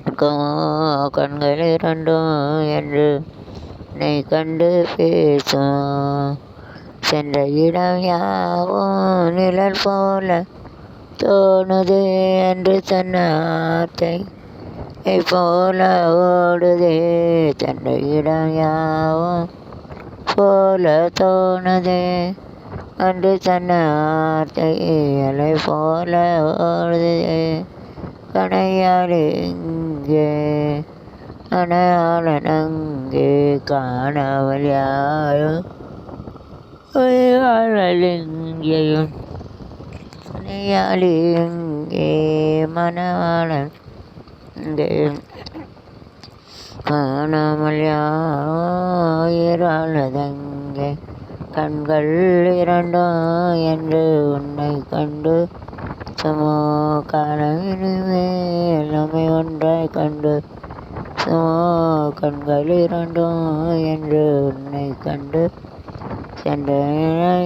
கண்கள் இரண்டும் என்று நீ கண்டு பேசும். சென்ற இடம் யாவும் நிழல் போல தோணுதே என்று சொன்ன வார்த்தை போல ஓடுதே. சென்ற இடம் யாவும் போல தோணுதே என்று சொன்ன வார்த்தை அலை போல ஓடுதே. கணையால் எங்கே அணையாளன் அங்கே காணாமல் யாரும் எங்கேயும் கணையாளி எங்கே மணவாளன் இங்கே காணாமல் யாராளதங்கே. கண்கள் இரண்டும் என்று உன்னை கண்டு சுமோ காலம் இனிமேல் நம்மை ஒன்றாய் கண்டு சுமோ. கண்கள் இரண்டும் என்று உன்னை கண்டு சென்ற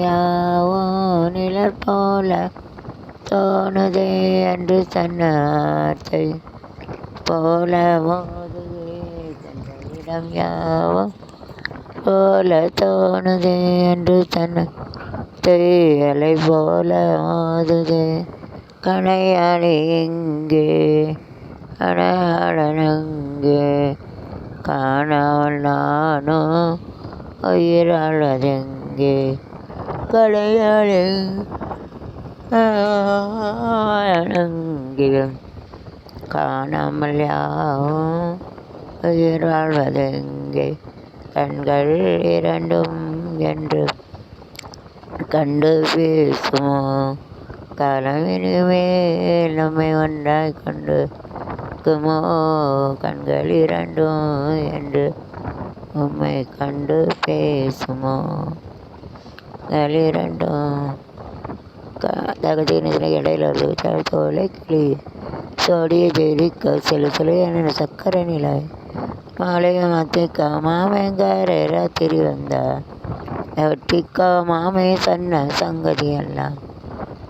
யாவும் நிழல் போல தோணுதே என்று சொன்ன வார்த்தை போல மோதுதே. சென்ற இடம் யாவும் போல தோணுதே என்று சொன்ன அலை போல மோதுதே. கணையாளி எங்கே அடையாளன் அங்கே காணாமல் நானும் உயிராளதெங்கே. கடையாளி அங்கே காணாமல் யாவும் உயிராழ்வதெங்கே. கண்கள் இரண்டும் என்று கண்டு பேசுமோ காலம் இனிமேல் நம்மை ஒன்றாய் கண்டு குமோ. கண்கள் இரண்டும் என்று உம்மை கண்டு பேசுமோ. கண்கள் இரண்டும் தகுதியினத்தில் இடையில வருது தோலை கிளி சோடிய ஜெயிலிக்க சில சிலையான சக்கரை நிலை மாலையும் அத்திக்கா மாமேங்கார ராத்திரி வந்தா ஒட்டிக்கா மாமே சொன்ன சங்கதி எல்லாம்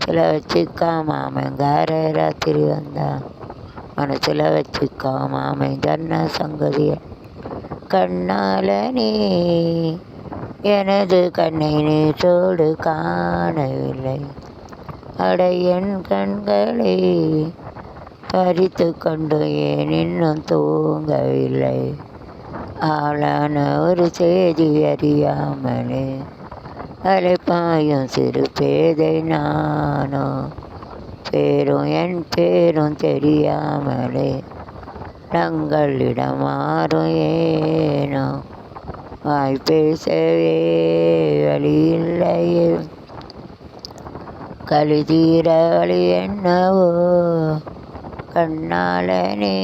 சில வச்சுக்கா மாமேங்கார ராத்திரி வந்தா மனசில் வச்சுக்கா மாமே சொன்ன சங்கதிய. கண்ணால நீ எனது கண்ணை நேற்றோடு காணவில்லை அடையன் கண்களை பறித்து கொண்டு ஏன் இன்னும் தூங்கவில்லை. ஆளான ஒரு செய்தி அறியாமலே அலைப்பாயும் சிறு பேதை நானோ. பேரும் என் பேரும் தெரியாமலே தங்களிடம் மாறும் ஏனோ. வாய் பேசவே வழி இல்லையே கலிதீர வழி என்னவோ. கண்ணாளனே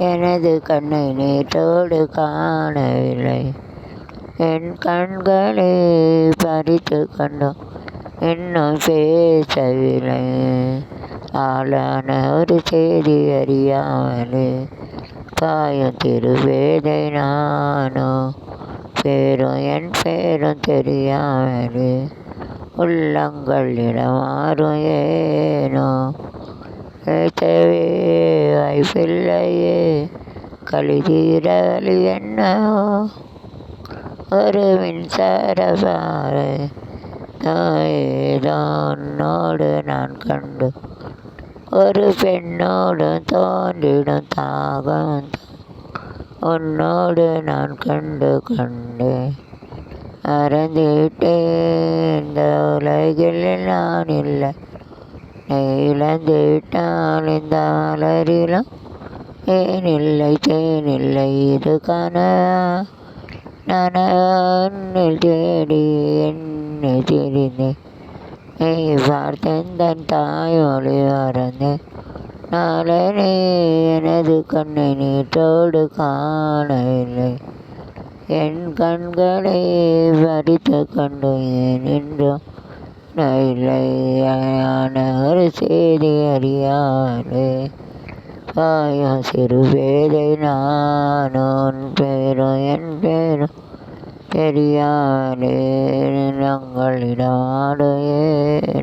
எனது கண்ணை நேற்றோடு காணவில்லை என் கண்களை பறித்து கொண்டோம் இன்னும் பேசவில்லை. ஆளான ஒரு செய்தி அறியாமலே பாயும் திருவேதை நானோ. பேரும் என் பேரும் தெரியாமலே உள்ளங்களிடம் மாறும் ஏனோ. பேசவே வாய்ப்பில்லையே கலிதீர வழி என்னவோ. ஒரு மின்சார பாறை உன்னோடு நான் கண்டு ஒரு பெண்ணோடு தோன்றிடும் தாகம் உன்னோடு நான் கண்டு மறந்துவிட்டேன் இந்த உலகில் நான் இல்லை. நீ இழந்து விட்டால் இந்த மலரிலும் ஏனில்லை தேனில்லை இது கனவில் தேடி என்னை திரிந்தேன். நீ பார்த்தேன் தன் தாய்மொழி மறந்தேன். நாளனே எனது கண்ணை நீட்டோடு காணவில்லை என் கண்களை பறித்து கொண்டு ஏன் என்றும் இல்லையான ஒரு செய்தி அறியாமலே பாயும் சிறு பேதை நானும் பேரும் என் பேரும் தெரியாமலே நங்களிடம் ஆடுயே.